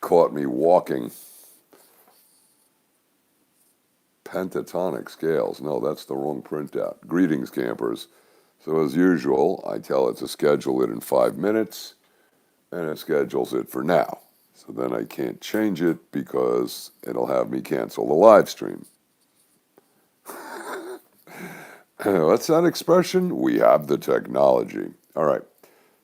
caught me walking pentatonic scales. No, that's the wrong printout. Greetings, campers. So as usual, I tell it to schedule it in 5 minutes, and it schedules it for now. So then I can't change it because it'll have me cancel the live stream. What's that expression? We have the technology. All right.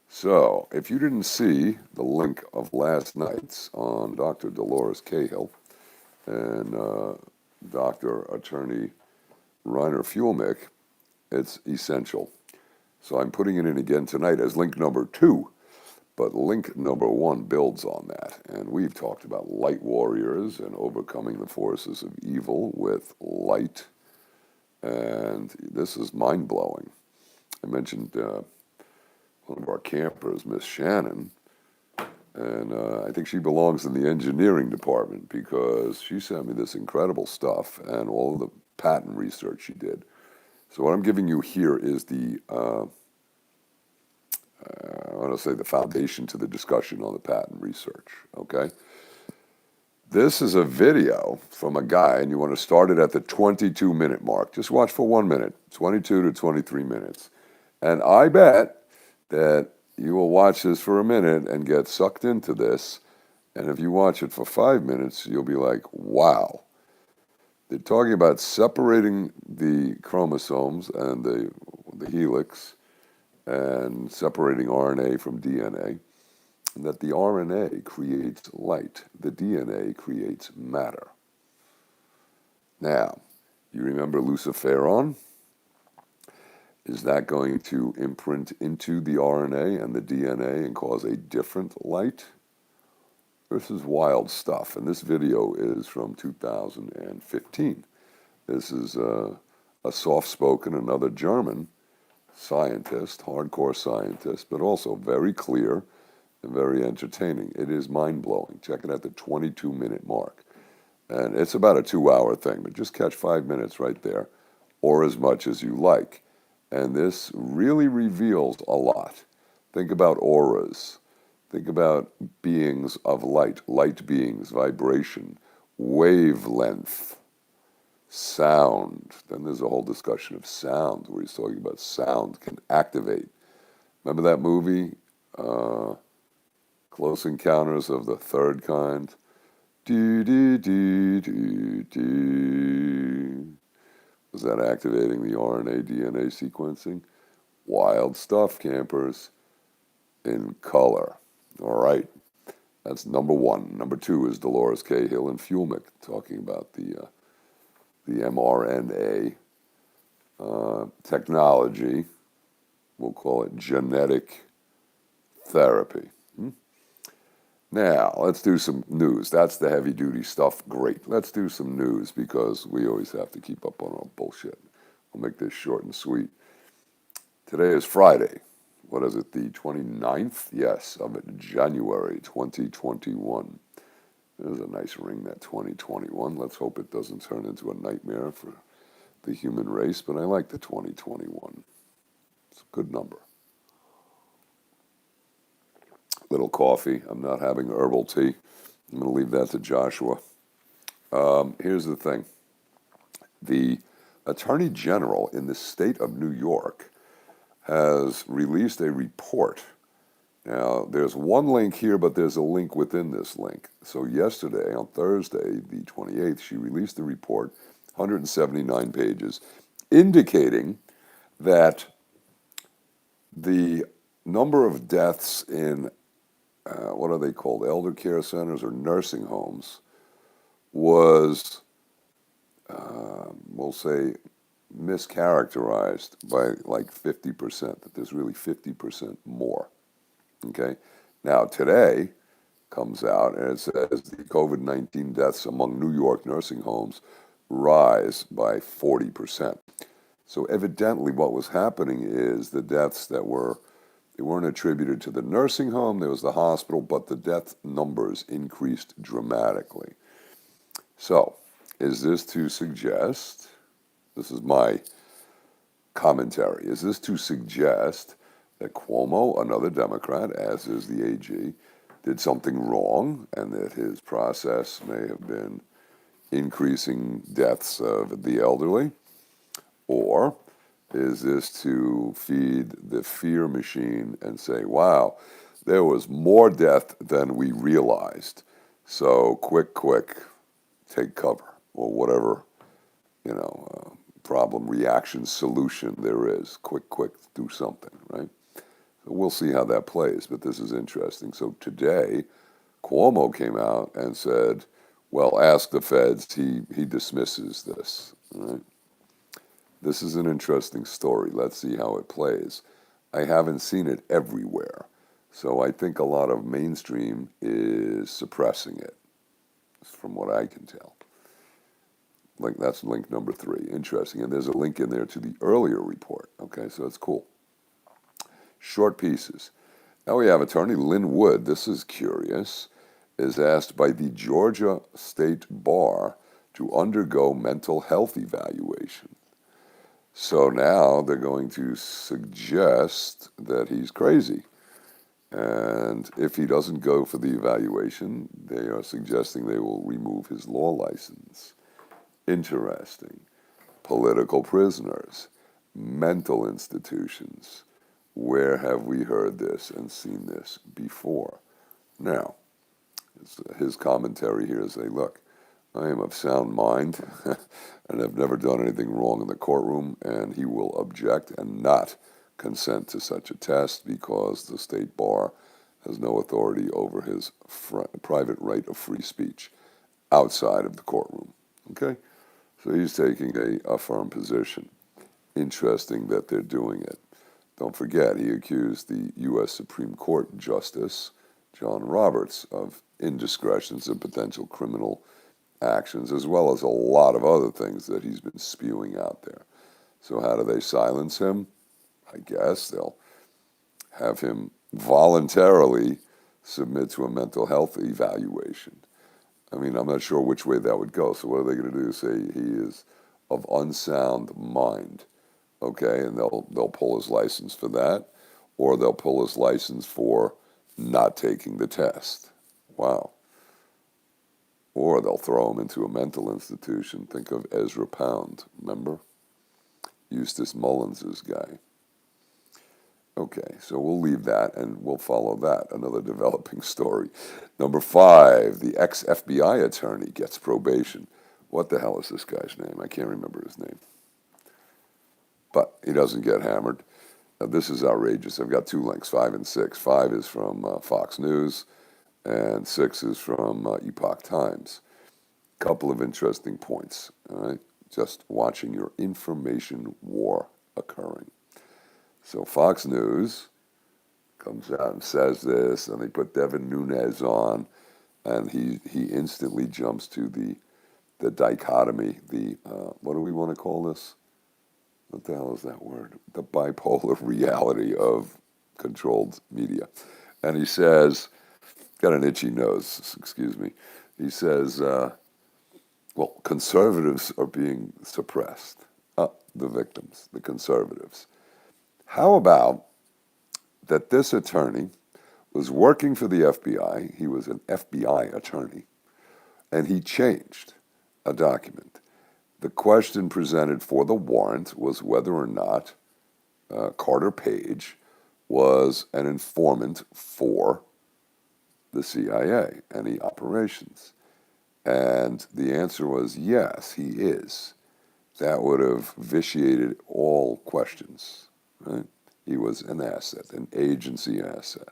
So if you didn't see the link of last night's on Dr. Dolores Cahill and Dr. Attorney Reiner Fuelmick, it's essential. So I'm putting it in again tonight as link number 2. But link number 1 builds on that. And we've talked about light warriors and overcoming the forces of evil with light. And this is mind-blowing. I mentioned one of our campers, Miss Shannon, and I think she belongs in the engineering department because she sent me this incredible stuff and all of the patent research she did. So what I'm giving you here is the, I want to say the foundation to the discussion on the patent research, okay? This is a video from a guy, and you want to start it at the 22-minute mark. Just watch for 1 minute, 22 to 23 minutes. And I bet that you will watch this for a minute and get sucked into this. And if you watch it for 5 minutes, you'll be like, wow. They're talking about separating the chromosomes and the helix and separating RNA from DNA. And that the RNA creates light, the DNA creates matter. Now, you remember luciferon? Is that going to imprint into the RNA and the DNA and cause a different light? This is wild stuff, and this video is from 2015. This is a soft-spoken, another German scientist, hardcore scientist, but also very clear and very entertaining. It is mind-blowing. Check it at the 22-minute mark. And it's about a 2-hour thing, but just catch 5 minutes right there, or as much as you like. And this really reveals a lot. Think about auras. Think about beings of light, light beings, vibration, wavelength, sound. Then there's a whole discussion of sound, where he's talking about sound can activate. Remember that movie? Close Encounters of the Third Kind. Was that activating the RNA DNA sequencing? Wild stuff, campers. In color. All right. That's number 1. Number 2 is Dolores Cahill and Fuelmick talking about the mRNA technology. We'll call it genetic therapy. Now, let's do some news. That's the heavy-duty stuff. Great. Let's do some news because we always have to keep up on our bullshit. We'll make this short and sweet. Today is Friday. What is it, the 29th? Yes, of January 2021. There's a nice ring, that 2021. Let's hope it doesn't turn into a nightmare for the human race, but I like the 2021. It's a good number. Little coffee. I'm not having herbal tea. I'm going to leave that to Joshua. Here's the thing. The Attorney General in the state of New York has released a report. Now, there's one link here, but there's a link within this link. So yesterday, on Thursday, the 28th, she released the report, 179 pages, indicating that the number of deaths in what are they called, elder care centers or nursing homes, was, we'll say, mischaracterized by like 50%, that there's really 50% more, okay? Now, today comes out and it says the COVID-19 deaths among New York nursing homes rise by 40%. So evidently what was happening is the deaths that they weren't attributed to the nursing home, there was the hospital, but the death numbers increased dramatically. So, is this to suggest, this is my commentary, is this to suggest that Cuomo, another Democrat, as is the AG, did something wrong and that his process may have been increasing deaths of the elderly? Or is this to feed the fear machine and say, wow, there was more death than we realized, so quick, take cover, or whatever, problem, reaction, solution there is. Quick, do something, right? So we'll see how that plays, but this is interesting. So today, Cuomo came out and said, well, ask the feds. He dismisses this, right? This is an interesting story. Let's see how it plays. I haven't seen it everywhere, so I think a lot of mainstream is suppressing it, from what I can tell. Like, that's link number 3. Interesting. And there's a link in there to the earlier report. Okay, so it's cool. Short pieces. Now we have attorney Lynn Wood, this is curious, is asked by the Georgia State Bar to undergo mental health evaluation. So now they're going to suggest that he's crazy. And if he doesn't go for the evaluation, they are suggesting they will remove his law license. Interesting. Political prisoners, mental institutions. Where have we heard this and seen this before? Now, his commentary here is, look, I am of sound mind and have never done anything wrong in the courtroom, and he will object and not consent to such a test because the state bar has no authority over his private right of free speech outside of the courtroom. Okay? So he's taking a firm position. Interesting that they're doing it. Don't forget, he accused the U.S. Supreme Court Justice John Roberts of indiscretions and potential criminal actions, as well as a lot of other things that he's been spewing out there. So how do they silence him? I guess they'll have him voluntarily submit to a mental health evaluation. I mean, I'm not sure which way that would go. So what are they going to do? Say he is of unsound mind, okay? And they'll pull his license for that, or they'll pull his license for not taking the test. Wow. Or they'll throw him into a mental institution. Think of Ezra Pound, remember? Eustace Mullins' guy. Okay, so we'll leave that and we'll follow that, another developing story. Number 5, the ex-FBI attorney gets probation. What the hell is this guy's name? I can't remember his name. But he doesn't get hammered. Now, this is outrageous. I've got 2 links, 5 and 6. 5 is from Fox News, and 6 is from Epoch Times. Couple of interesting points, all right? Just watching your information war occurring. So Fox News comes out and says this, and they put Devin Nunes on, and he instantly jumps to the dichotomy, what do we want to call this? What the hell is that word? The bipolar reality of controlled media. And he says, got an itchy nose, excuse me. He says, well, conservatives are being suppressed. The victims, the conservatives. How about that this attorney was working for the FBI, he was an FBI attorney, and he changed a document. The question presented for the warrant was whether or not Carter Page was an informant for the CIA, any operations. And the answer was yes, he is. That would have vitiated all questions, right? He was an asset, an agency asset.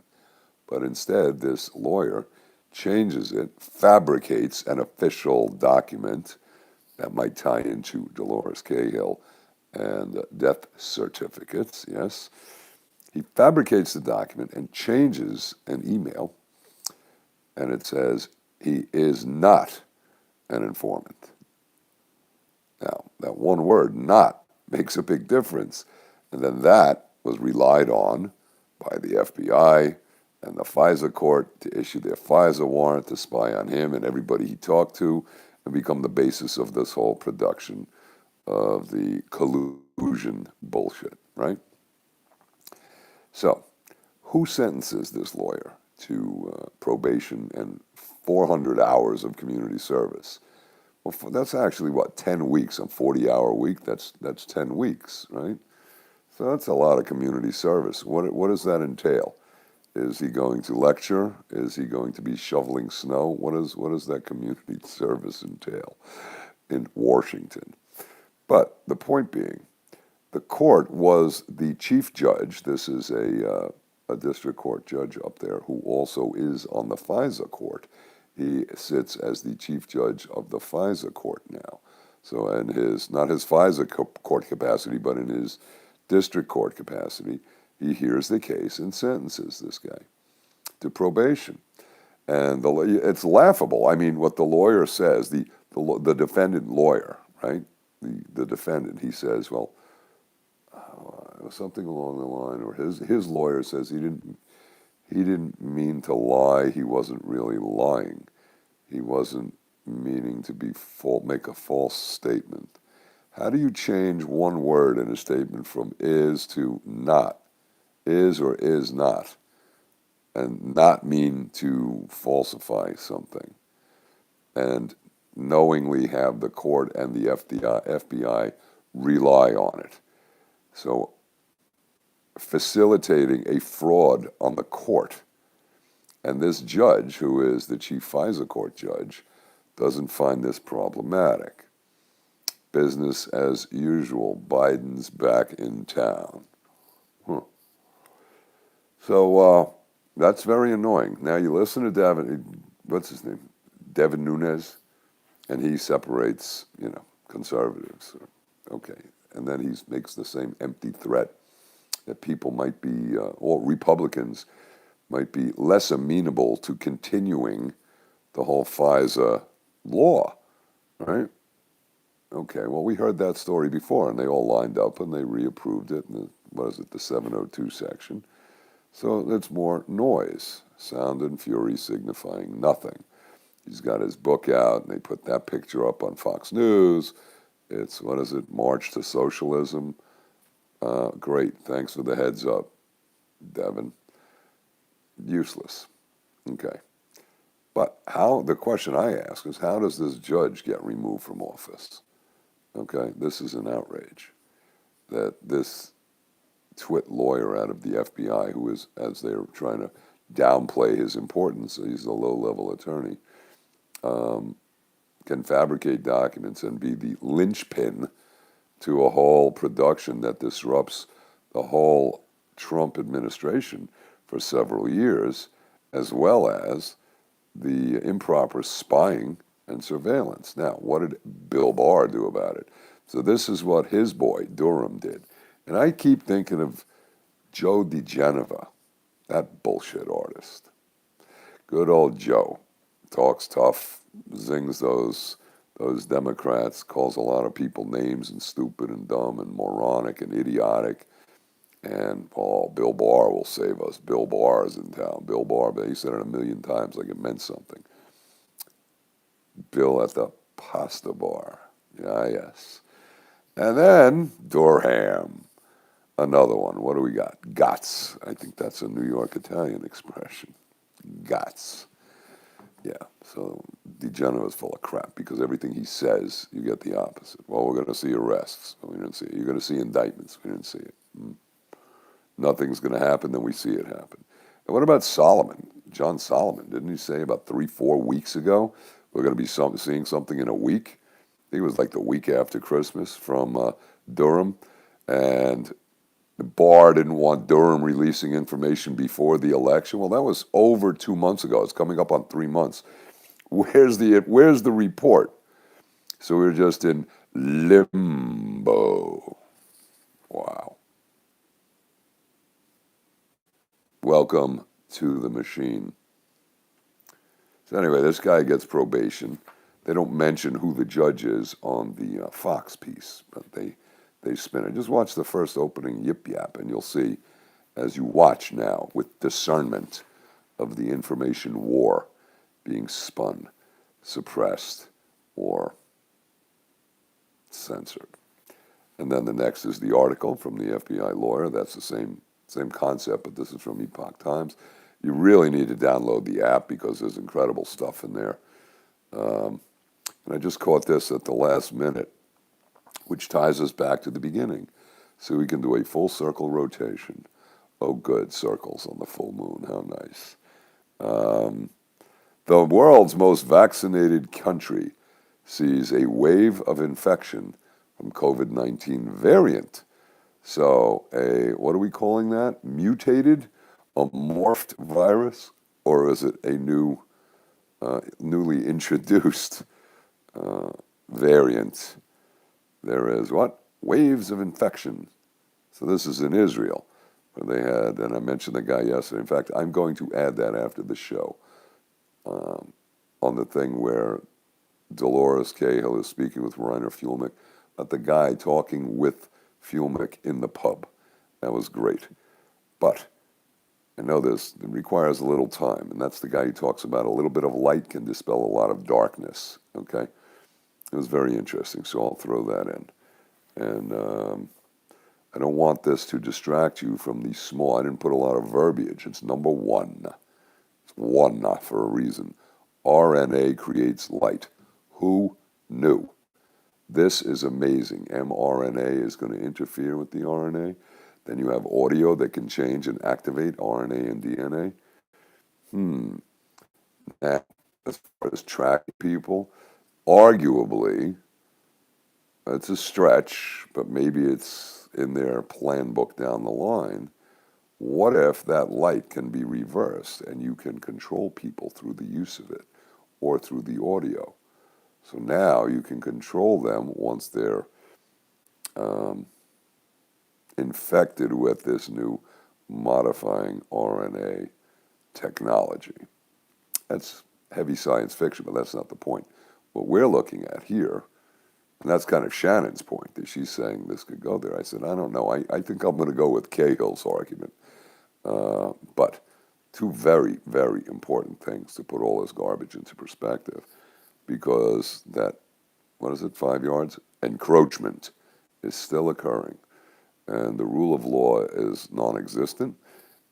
But instead, this lawyer changes it, fabricates an official document that might tie into Dolores Cahill and death certificates, yes. He fabricates the document and changes an email, and it says he is not an informant. Now, that one word, not, makes a big difference. And then that was relied on by the FBI and the FISA court to issue their FISA warrant to spy on him and everybody he talked to and become the basis of this whole production of the collusion bullshit, right? So, who sentences this lawyer? to probation and 400 hours of community service. Well, that's actually, what, 10 weeks, a 40-hour week? That's 10 weeks, right? So that's a lot of community service. What does that entail? Is he going to lecture? Is he going to be shoveling snow? What does that community service entail in Washington? But the point being, the court was the chief judge. This is a district court judge up there who also is on the FISA court. He sits as the chief judge of the FISA court now. So in not his FISA court capacity, but in his district court capacity, he hears the case and sentences this guy to probation. And it's laughable. I mean, what the lawyer says, the defendant lawyer, right? The defendant, he says, well, something along the line, or his lawyer says he didn't mean to lie. He wasn't really lying. He wasn't meaning to make a false statement. How do you change one word in a statement from is to not? Is or is not, and not mean to falsify something, and knowingly have the court and the FBI rely on it. So facilitating a fraud on the court. And this judge, who is the chief FISA court judge, doesn't find this problematic. Business as usual. Biden's back in town. So that's very annoying. Now you listen to Devin, what's his name? Devin Nunes, and he separates, conservatives. Okay. And then he makes the same empty threat that people might be, or Republicans might be less amenable to continuing the whole FISA law, right? Okay, well, we heard that story before, and they all lined up, and they reapproved it in the 702 section. So it's more noise, sound and fury signifying nothing. He's got his book out, and they put that picture up on Fox News. It's, March to Socialism. Great, thanks for the heads up, Devin. Useless. Okay. But the question I ask is, how does this judge get removed from office? Okay, this is an outrage. That this twit lawyer out of the FBI, who is, as they're trying to downplay his importance, he's a low-level attorney, can fabricate documents and be the linchpin to a whole production that disrupts the whole Trump administration for several years, as well as the improper spying and surveillance. Now, what did Bill Barr do about it? So this is what his boy, Durham, did. And I keep thinking of Joe DeGeneva, that bullshit artist. Good old Joe. Talks tough, zings those Democrats, calls a lot of people names and stupid and dumb and moronic and idiotic. And Bill Barr will save us. Bill Barr is in town. Bill Barr, but he said it 1,000,000 times like it meant something. Bill at the pasta bar. Yeah, yes. And then Durham, another one. What do we got? Gots. I think that's a New York Italian expression. Gots. Yeah, so DeGeneres full of crap because everything he says, you get the opposite. Well, we're going to see arrests. We didn't see it. You're going to see indictments. We didn't see it. Nothing's going to happen, then we see it happen. And what about Solomon? John Solomon, didn't he say about 3-4 weeks ago, we're going to be seeing something in a week? I think it was like the week after Christmas from Durham. And Barr didn't want Durham releasing information before the election. Well, that was over 2 months ago. It's coming up on 3 months. Where's the report? So we're just in limbo. Wow. Welcome to the machine. So anyway, this guy gets probation. They don't mention who the judge is on the Fox piece, but they spin it. Just watch the first opening yip yap, and you'll see, as you watch now, with discernment of the information war being spun, suppressed, or censored. And then the next is the article from the FBI lawyer. That's the same concept, but this is from Epoch Times. You really need to download the app because there's incredible stuff in there. And I just caught this at the last minute, which ties us back to the beginning. So we can do a full circle rotation. Oh, good, circles on the full moon. How nice. The world's most vaccinated country sees a wave of infection from COVID-19 variant. So what are we calling that? Mutated, a morphed virus? Or is it a newly introduced variant? There is what? Waves of infection. So this is in Israel, where they had, and I mentioned the guy yesterday. In fact, I'm going to add that after the show on the thing where Dolores Cahill is speaking with Reiner Fuellmich, about the guy talking with Fuellmich in the pub. That was great. But I know this, it requires a little time, and that's the guy who talks about a little bit of light can dispel a lot of darkness, okay? It was very interesting, so I'll throw that in. And I don't want this to distract you from the small, I didn't put a lot of verbiage. It's number one. It's one, not for a reason. RNA creates light. Who knew? This is amazing. mRNA is going to interfere with the RNA. Then you have audio that can change and activate RNA and DNA. Now, as far as tracking people, arguably, it's a stretch, but maybe it's in their plan book down the line. What if that light can be reversed and you can control people through the use of it or through the audio? So now you can control them once they're infected with this new modifying RNA technology. That's heavy science fiction, but that's not the point. What we're looking at here, and that's kind of Shannon's point, that she's saying this could go there. I said, I don't know. I think I'm going to go with Cahill's argument. But two very, very important things to put all this garbage into perspective, because that, 5 yards? Encroachment is still occurring. And the rule of law is non-existent.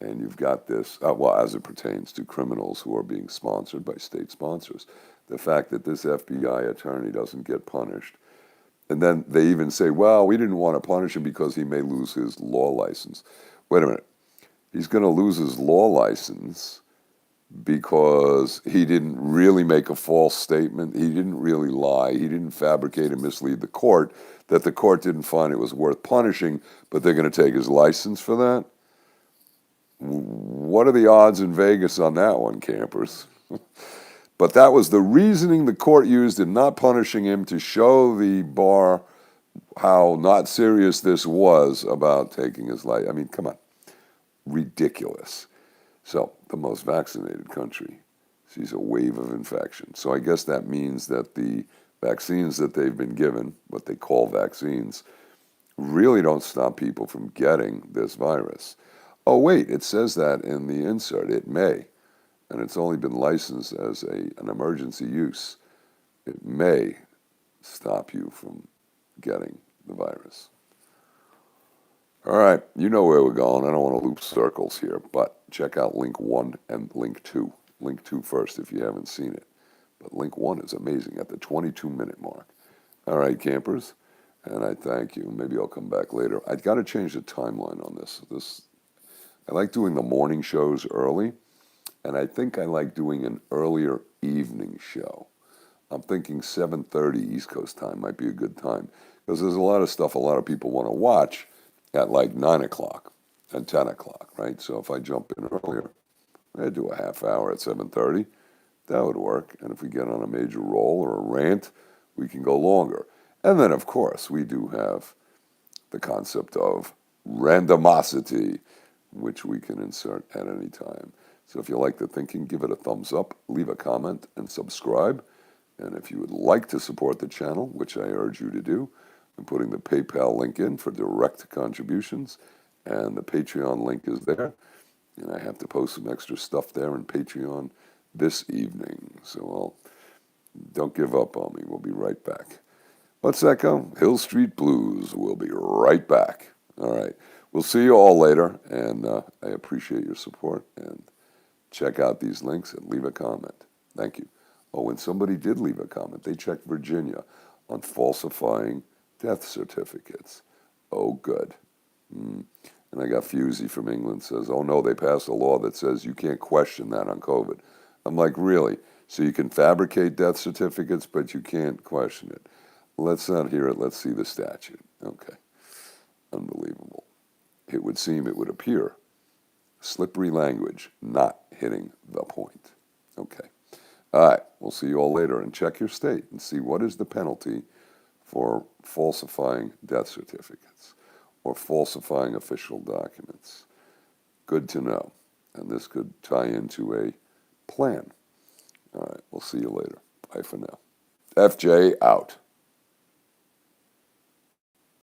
And you've got this, as it pertains to criminals who are being sponsored by state sponsors. The fact that this FBI attorney doesn't get punished. And then they even say, well, we didn't want to punish him because he may lose his law license. Wait a minute. He's going to lose his law license because he didn't really make a false statement. He didn't really lie. He didn't fabricate and mislead the court, that the court didn't find it was worth punishing, but they're going to take his license for that? What are the odds in Vegas on that one, campers? But that was the reasoning the court used in not punishing him, to show the bar how not serious this was about taking his life. I mean, come on. Ridiculous. So, the most vaccinated country sees a wave of infection. So I guess that means that the vaccines that they've been given, what they call vaccines, really don't stop people from getting this virus. Oh, wait, it says that in the insert. It may. And it's only been licensed as an emergency use. It may stop you from getting the virus. All right, you know where we're going. I don't want to loop circles here, but check out link 1 and link 2. Link 2 first if you haven't seen it. But link 1 is amazing at the 22-minute mark. All right, campers, and I thank you. Maybe I'll come back later. I've got to change the timeline on this. I like doing the morning shows early, and I think I like doing an earlier evening show. I'm thinking 7:30 East Coast time might be a good time, because there's a lot of stuff a lot of people want to watch at like 9 o'clock and 10 o'clock, right? So if I jump in earlier, I do a half hour at 7:30, that would work. And if we get on a major roll or a rant, we can go longer. And then, of course, we do have the concept of randomosity, which we can insert at any time. So if you like the thinking, give it a thumbs up, leave a comment, and subscribe. And if you would like to support the channel, which I urge you to do, I'm putting the PayPal link in for direct contributions, and the Patreon link is there. And I have to post some extra stuff there in Patreon this evening. So don't give up on me. We'll be right back. What's that go? Hill Street Blues. We'll be right back. All right. We'll see you all later, and I appreciate your support, and Check out these links and leave a comment. Thank you. Oh, and somebody did leave a comment. They checked Virginia on falsifying death certificates. Oh, good. And I got Fusey from England says, oh no, they passed a law that says you can't question that on COVID. I'm like, really? So you can fabricate death certificates, but you can't question it. Let's not hear it. Let's see the statute. Okay. Unbelievable. It would seem, it would appear, slippery language, not hitting the point. Okay. All right. We'll see you all later, and check your state and see what is the penalty for falsifying death certificates or falsifying official documents. Good to know. And this could tie into a plan. All right. We'll see you later. Bye for now. FJ out.